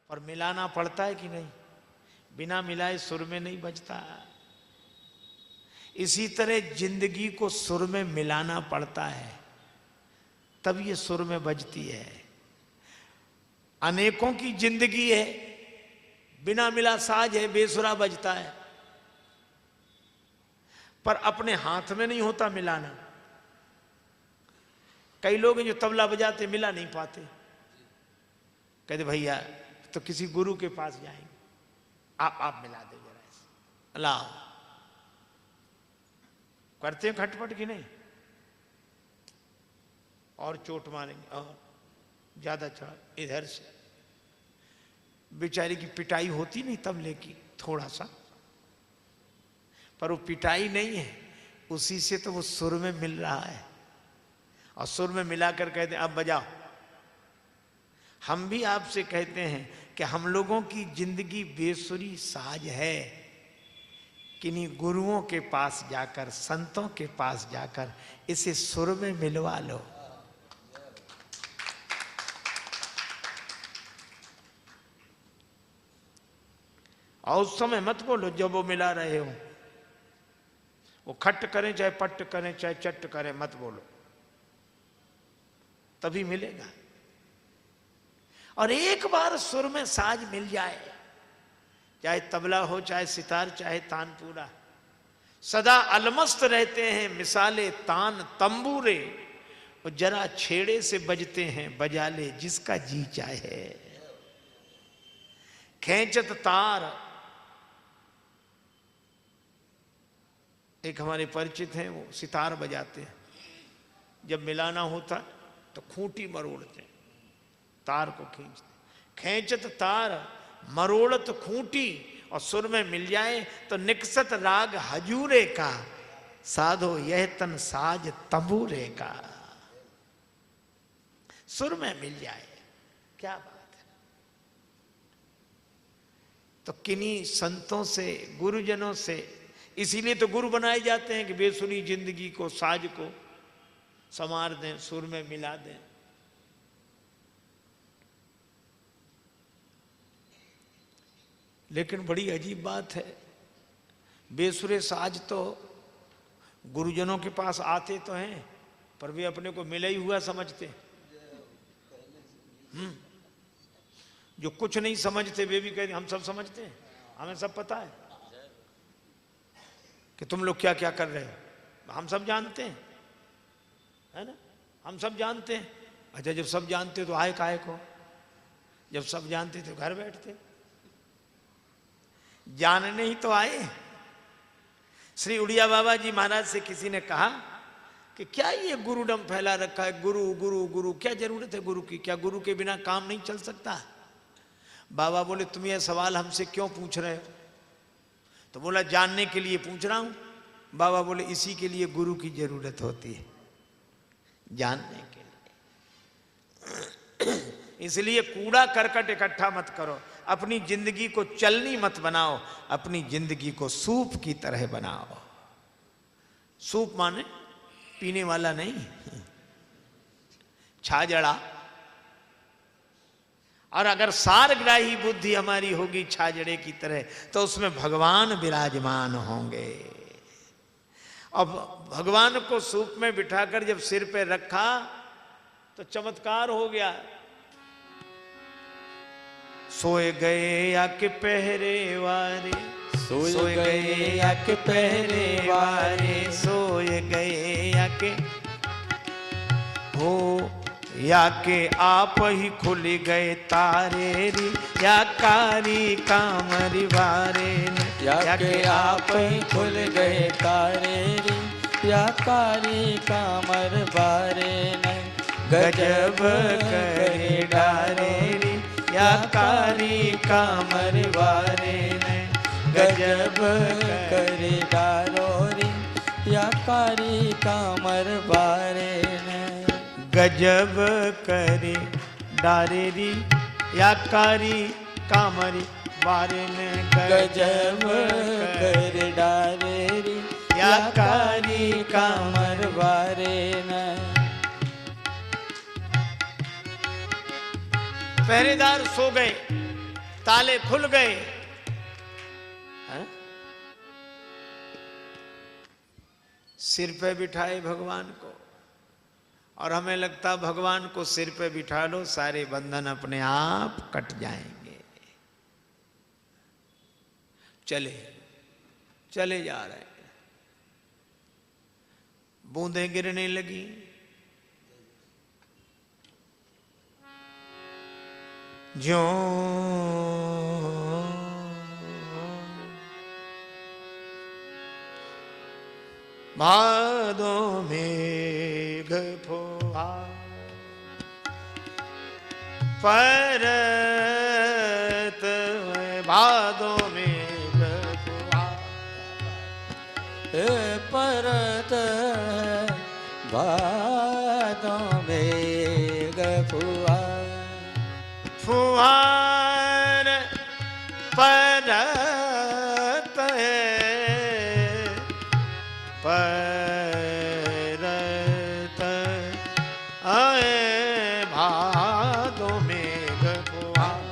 और मिलाना पड़ता है कि नहीं? बिना मिलाए सुर में नहीं बजता। इसी तरह जिंदगी को सुर में मिलाना पड़ता है, तब ये सुर में बजती है। अनेकों की जिंदगी है, बिना मिला साज है, बेसुरा बजता है, पर अपने हाथ में नहीं होता मिलाना। कई लोग हैं जो तबला बजाते मिला नहीं पाते, कहते भैया तो किसी गुरु के पास जाएंगे, आप मिला दे जरा ऐसे, लाओ। करते हैं खटपट की नहीं, और चोट मारेंगे और ज्यादा चढ़ा इधर से। बेचारी की पिटाई होती नहीं तबले की थोड़ा सा, पर वो पिटाई नहीं है, उसी से तो वो सुर में मिल रहा है। और सुर में मिलाकर कहते हैं अब बजाओ। हम भी आपसे कहते हैं कि हम लोगों की जिंदगी बेसुरी साज है, किन्हीं गुरुओं के पास जाकर, संतों के पास जाकर इसे सुर में मिलवा लो। और उस समय मत बोलो जब वो मिला रहे हो, वो खट करें चाहे पट्ट करें चाहे चट्ट करें, मत बोलो, तभी मिलेगा। और एक बार सुर में साज मिल जाए, चाहे तबला हो चाहे सितार चाहे तानपूरा, सदा अलमस्त रहते हैं मिसाले तान तंबूरे। वो जरा छेड़े से बजते हैं, बजा ले जिसका जी चाहे। खेचत तार, एक हमारे परिचित हैं, वो सितार बजाते हैं, जब मिलाना होता तो खूंटी मरोड़ते, तार को खींचते। खेचत तार मरोड़त खूंटी, और सुर में मिल जाए तो निकसत राग हजूरे का, साधो यह तन साज तंबूरे का। सुर में मिल जाए, क्या बात है। तो किन्हीं संतों से, गुरुजनों से, इसीलिए तो गुरु बनाए जाते हैं कि बेसुरी जिंदगी को, साज को संवार दें, सुर में मिला दें। लेकिन बड़ी अजीब बात है, बेसुरे साज तो गुरुजनों के पास आते तो हैं, पर वे अपने को मिला ही हुआ समझते। जो कुछ नहीं समझते वे भी कहते हम सब समझते हैं, हमें सब पता है कि तुम लोग क्या क्या कर रहे हो, हम सब जानते हैं, है ना, हम सब जानते हैं। अच्छा जब सब जानते तो आए काहे को, जब सब जानते तो घर बैठते। जानने ही तो आए। श्री उड़िया बाबा जी महाराज से किसी ने कहा कि क्या ये गुरुडम फैला रखा है, गुरु गुरु गुरु, क्या जरूरत है गुरु की, क्या गुरु के बिना काम नहीं चल सकता? बाबा बोले तुम ये सवाल हमसे क्यों पूछ रहे हो? तो बोला जानने के लिए पूछ रहा हूं। बाबा बोले इसी के लिए गुरु की जरूरत होती है, जानने के लिए। इसलिए कूड़ा करकट इकट्ठा मत करो, अपनी जिंदगी को चलनी मत बनाओ, अपनी जिंदगी को सूप की तरह बनाओ। सूप माने पीने वाला नहीं, छाजड़ा। और अगर सारग्राही बुद्धि हमारी होगी छाजड़े की तरह, तो उसमें भगवान विराजमान होंगे। अब भगवान को सूप में बिठाकर जब सिर पे रखा तो चमत्कार हो गया। सोए गए या के पहरे वारे, सोए गए या के पहरे वारे, सोए गए या के हो, या के आप ही खुल गए तारे री, या कारी कामरी वारे, या के आप ही खुल गए तारे री, या कारी कामर बारे न। गजब करे डारे री, या कारी कामर वारे ने। गजब करे डारो री, या कारी कामर बारे न। गजब करे डारे री, या कारी कामरी वारे ने। गजब करे डारे री, या कारी कामर बारे न। पहरेदार सो गए, ताले खुल गए हैं? सिर पे बिठाए भगवान को, और हमें लगता भगवान को सिर पे बिठा लो सारे बंधन अपने आप कट जाएंगे। चले चले जा रहे हैं, बूंदें गिरने लगी। ज्यों भादों मेघ फुहार परत भादों मेघ फुहार परत भादों मेघ फुहार फुहार परत परत आए भादों मेघ फुहार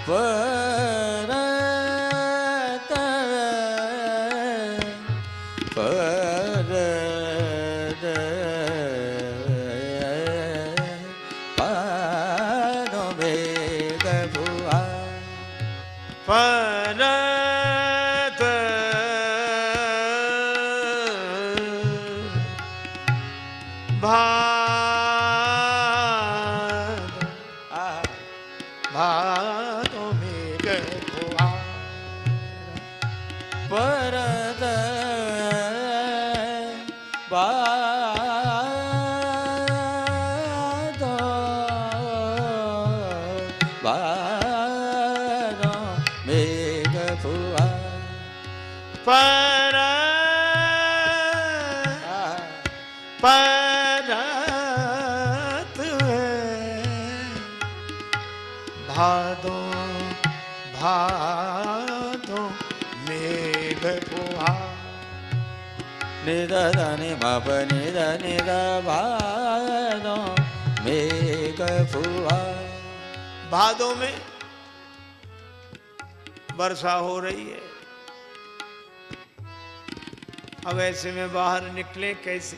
परत परत भादों मेघ फुहार परत भादों मेघ फुहार परत भादों मेघ फुहार परत भादों भादों मेघ फुहार निद नि मप निद निद भादों मेघ फुहार। भादों में वर्षा हो रही है। अब ऐसे में बाहर निकले कैसे?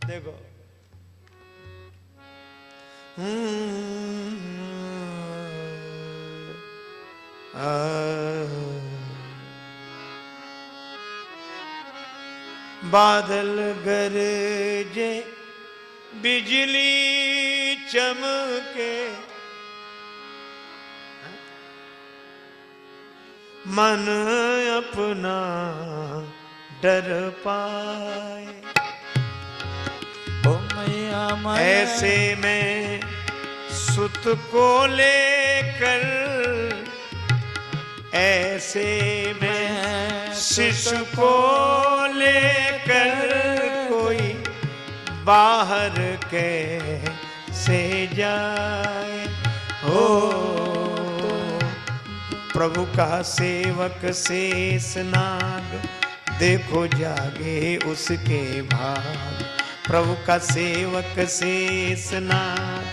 देखो बादल गरजे बिजली चमके मन अपना डर पाए। ऐसे में सुत को लेकर ऐसे में शिशु को लेकर कोई बाहर कैसे जाए। हो प्रभु का सेवक शेषनाग देखो जागे उसके भाग। प्रभु का सेवक शेषनाग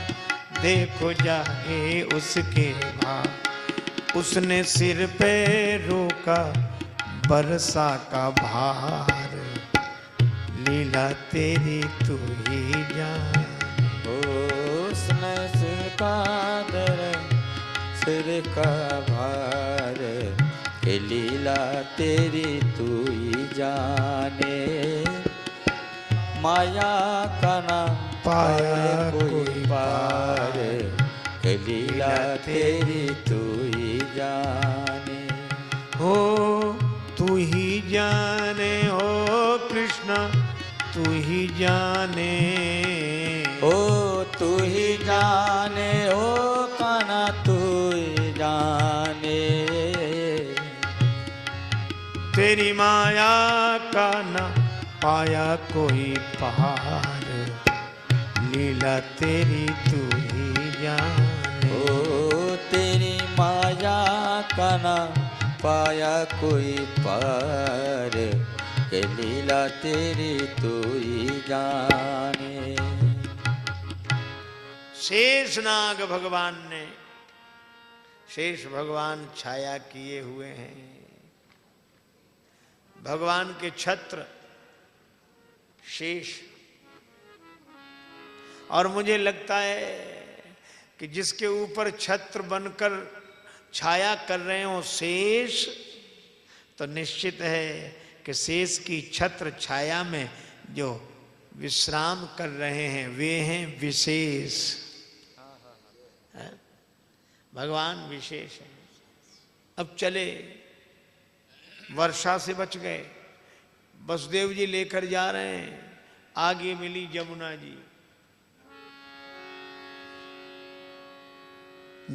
देखो जागे उसके भाग। उसने सिर पे रोका बरसा का भार लीला तेरी तू ही जान। उसने सिर का भार के लीला तेरी तू ही जाने। माया का नाम पाया कोई पार के लीला तेरी तू ही जाने। हो तू ही जाने हो कृष्णा तू ही जाने। ओ तू ही जाने ओ कान्हा तू ही जाने। तेरी माया का न पाया कोई पार लीला तेरी तू ही जाने। ओ तेरी माया का न पाया कोई पार के लीला तेरी तू ही जाने। शेषनाग भगवान ने, शेष भगवान छाया किए हुए हैं। भगवान के छत्र शेष, और मुझे लगता है कि जिसके ऊपर छत्र बनकर छाया कर रहे हो शेष, तो निश्चित है कि शेष की छत्र छाया में जो विश्राम कर रहे हैं वे हैं विशेष। भगवान विशेष है। अब चले, वर्षा से बच गए, वसुदेव जी लेकर जा रहे हैं, आगे मिली जमुना जी।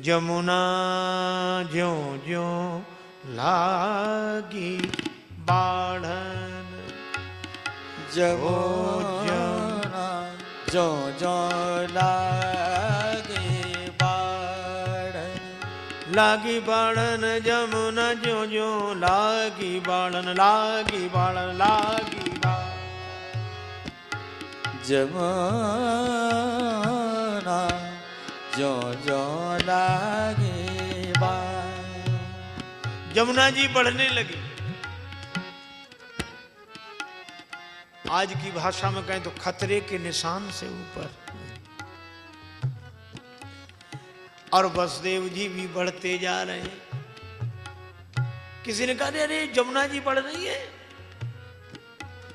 जमुना ज्यों ज्यों लागी बाढ़न, जमुना ज्यों ज्यों लागी बाढ़न, जमुना ज्यों ज्यों लागी बाढ़न, लागी बाढ़न, लागी बाढ़न। जमुना ज्यों ज्यों लागी बाढ़न। जमुना जी बढ़ने लगी। आज की भाषा में कहें तो खतरे के निशान से ऊपर। और वसुदेव जी भी बढ़ते जा रहे हैं। किसी ने कहा अरे जमुना जी बढ़ रही है,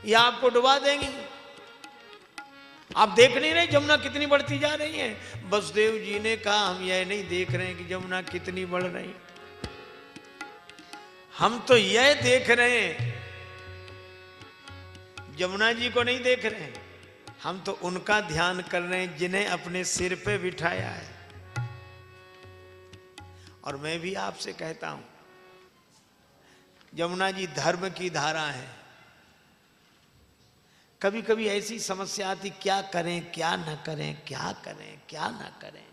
ये आपको डुबा देंगी, आप देख नहीं रहे जमुना कितनी बढ़ती जा रही है। वसुदेव जी ने कहा हम यह नहीं देख रहे हैं कि जमुना कितनी बढ़ रही, हम तो यह देख रहे हैं, जमुना जी को नहीं देख रहे हैं, हम तो उनका ध्यान कर रहे हैं जिन्हें अपने सिर पे बिठाया है। और मैं भी आपसे कहता हूं, जमुना जी धर्म की धारा है। कभी कभी ऐसी समस्या आती, क्या करें क्या न करें, क्या करें क्या न करें,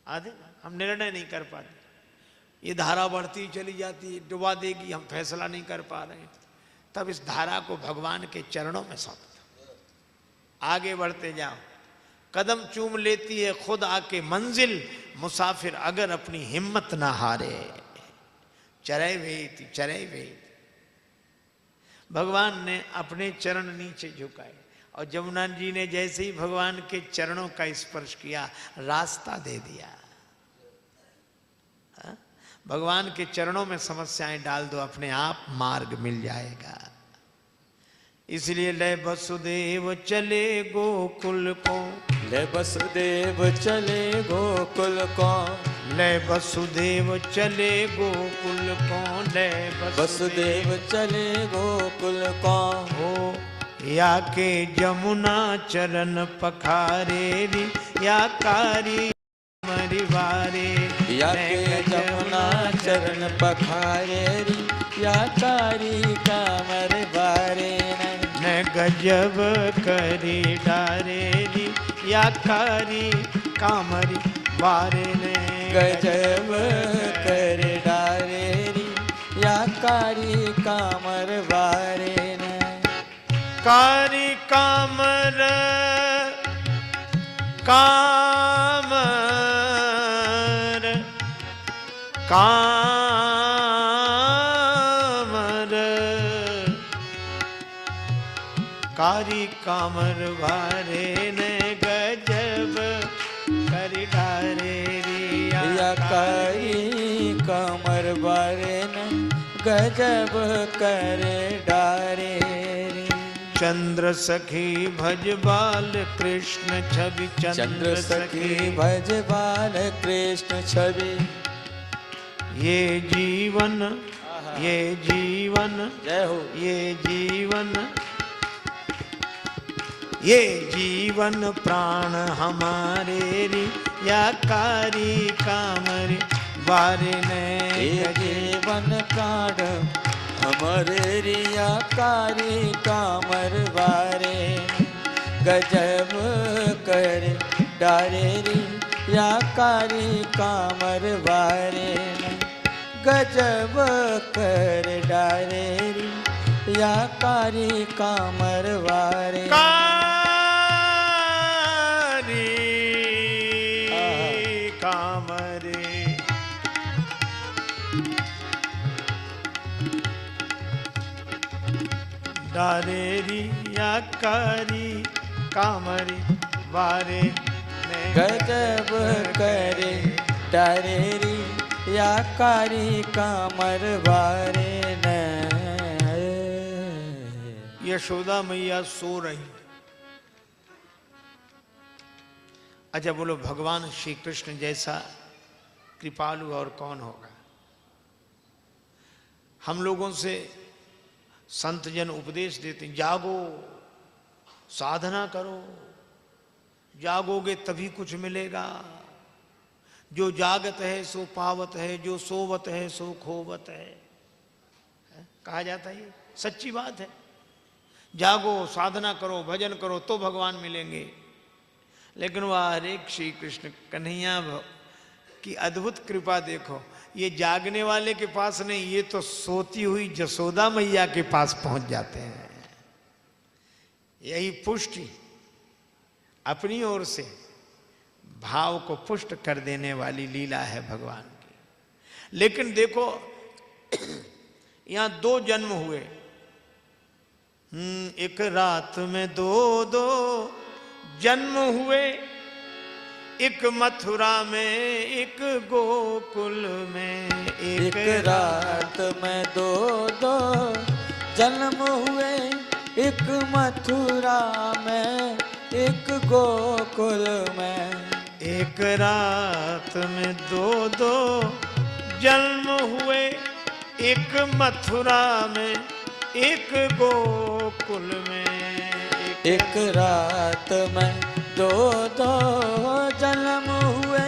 आधे हम निर्णय नहीं कर पाते। ये धारा बढ़ती चली जाती है, डुबा देगी, हम फैसला नहीं कर पा रहे हैं। तब इस धारा को भगवान के चरणों में सौंप दो, आगे बढ़ते जाओ। कदम चूम लेती है खुद आके मंजिल, मुसाफिर अगर अपनी हिम्मत ना हारे। चरे वेति चरे वेति। भगवान ने अपने चरण नीचे झुकाए और जमुना जी ने जैसे ही भगवान के चरणों का स्पर्श किया, रास्ता दे दिया। भगवान के चरणों में समस्याएं डाल दो, अपने आप मार्ग मिल जाएगा। इसलिए ले वसुदेव चले गोकुल को, ले वसुदेव चले गोकुल को, ले वसुदेव चले गोकुल को, ले वसुदेव चले गोकुल को। हो या के जमुना चरण पखारे री, या कारी मरी वारे, या के जमुना चरण पखारे री, या कारी कामर बारे। न गजब करी डारे री, या कारी कामरी बारे ने। गजब कर डारे री, या कारी कामर बारे ने। कारी कामर कामर कामर कारी कामर वारे ने, गजब करी डारे रिया। या कारी कामर बारे ने, गजब कर डारे री। चंद्र सखी भज बाल कृष्ण छवि, चंद्र सखी भज बाल कृष्ण छवि। ये जीवन ये जीवन जय हो। ये जीवन प्राण हमारे री, या कारी कामरी बारे ने। ये जीवन प्राण हमारे रिया, कारी कामर बारे। गजब कर डारे री, या कारी कामर बारे। गजब कर डारे री, या कारी कामर बारे। कारी तारेरी आकारी कामरी बारे ने गजब करे तारेरी याकारी कामर बारे न। यशोदा मैया सो रही। अच्छा बोलो, भगवान श्री कृष्ण जैसा कृपालु और कौन होगा? हम लोगों से संत जन उपदेश देते हैं, जागो, साधना करो, जागोगे तभी कुछ मिलेगा। जो जागत है सो पावत है, जो सोवत है सो खोवत है, कहा जाता है। ये सच्ची बात है। जागो, साधना करो, भजन करो तो भगवान मिलेंगे। लेकिन वह हरे श्री कृष्ण कन्हैया की अद्भुत कृपा देखो, ये जागने वाले के पास नहीं, ये तो सोती हुई जसोदा मैया के पास पहुंच जाते हैं। यही पुष्टि अपनी ओर से भाव को पुष्ट कर देने वाली लीला है भगवान की। लेकिन देखो यहां दो जन्म हुए। एक रात में दो दो जन्म हुए, एक मथुरा में एक गोकुल में। एक रात में दो दो जन्म हुए, एक मथुरा में एक गोकुल में। एक रात में दो दो जन्म हुए, एक मथुरा में एक गोकुल में। एक रात में दो दो जन्म हुए,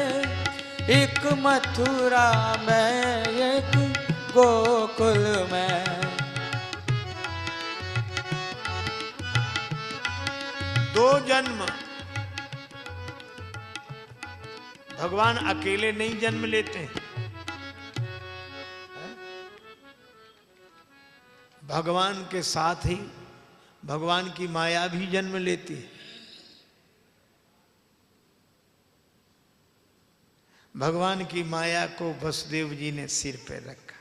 एक मथुरा में एक गोकुल में। दो जन्म। भगवान अकेले नहीं जन्म लेते हैं, भगवान के साथ ही भगवान की माया भी जन्म लेती है। भगवान की माया को वसुदेव जी ने सिर पे रखा,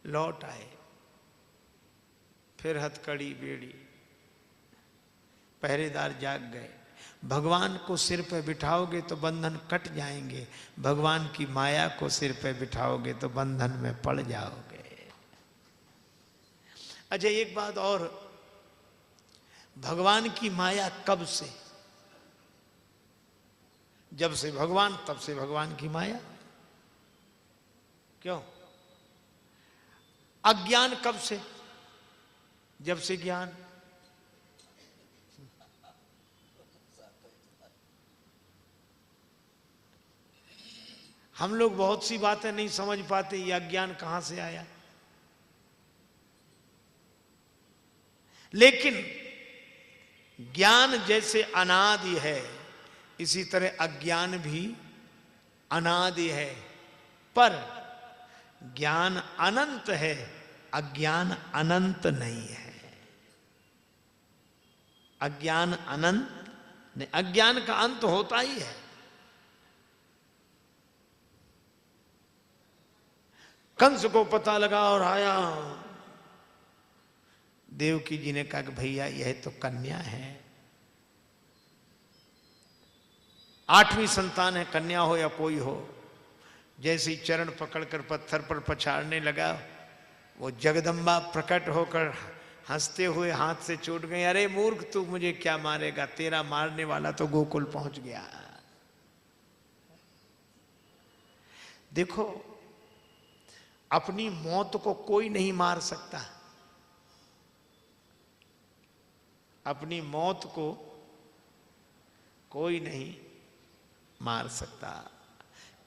लौट आए, फिर हथकड़ी बेड़ी, पहरेदार जाग गए। भगवान को सिर पे बिठाओगे तो बंधन कट जाएंगे, भगवान की माया को सिर पे बिठाओगे तो बंधन में पड़ जाओगे। अच्छा एक बात और, भगवान की माया कब से? जब से भगवान तब से भगवान की माया। क्यों? अज्ञान कब से? जब से ज्ञान। हम लोग बहुत सी बातें नहीं समझ पाते, ये अज्ञान कहां से आया। लेकिन ज्ञान जैसे अनादि है, इसी तरह अज्ञान भी अनादि है। पर ज्ञान अनंत है, अज्ञान अनंत नहीं है। अज्ञान अनंत नहीं, अज्ञान का अंत होता ही है। कंस को पता लगा और आया, देवकी जी ने कहा कि भैया यह तो कन्या है, 8वीं संतान है, कन्या हो या कोई हो। जैसे ही चरण पकड़कर पत्थर पर पछाड़ने लगा, वो जगदम्बा प्रकट होकर हंसते हुए हाथ से छूट गई। अरे मूर्ख, तू मुझे क्या मारेगा, तेरा मारने वाला तो गोकुल पहुंच गया। देखो, अपनी मौत को कोई नहीं मार सकता, अपनी मौत को कोई नहीं मार सकता।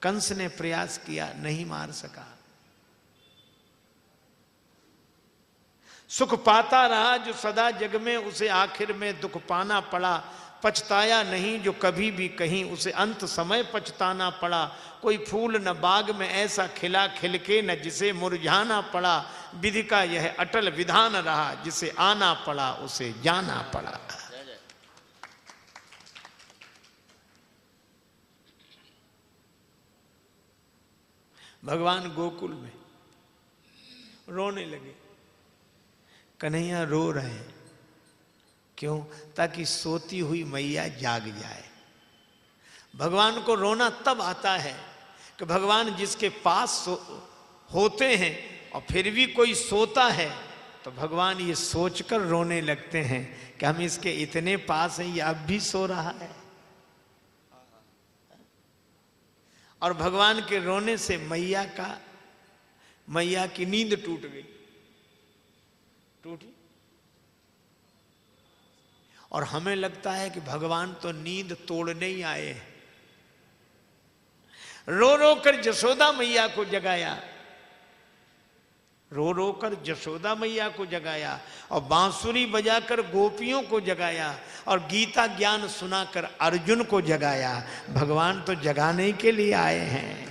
कंस ने प्रयास किया, नहीं मार सका। सुख पाता रहा जो सदा जग में, उसे आखिर में दुख पाना पड़ा। पछताया नहीं जो कभी भी कहीं, उसे अंत समय पछताना पड़ा। कोई फूल न बाग में ऐसा खिला, खिलके न जिसे मुरझाना पड़ा। विधि का यह अटल विधान रहा, जिसे आना पड़ा उसे जाना पड़ा। भगवान गोकुल में रोने लगे। कन्हैया रो रहे हैं, क्यों? ताकि सोती हुई मैया जाग जाए। भगवान को रोना तब आता है कि भगवान जिसके पास होते हैं और फिर भी कोई सोता है, तो भगवान ये सोचकर रोने लगते हैं कि हम इसके इतने पास हैं, ये अब भी सो रहा है। और भगवान के रोने से मैया की नींद टूट गई, टूटी। और हमें लगता है कि भगवान तो नींद तोड़ने ही आए हैं। रो रो कर जसोदा मैया को जगाया, रो रो कर जसोदा मैया को जगाया, और बांसुरी बजाकर गोपियों को जगाया, और गीता ज्ञान सुनाकर अर्जुन को जगाया। भगवान तो जगाने के लिए आए हैं।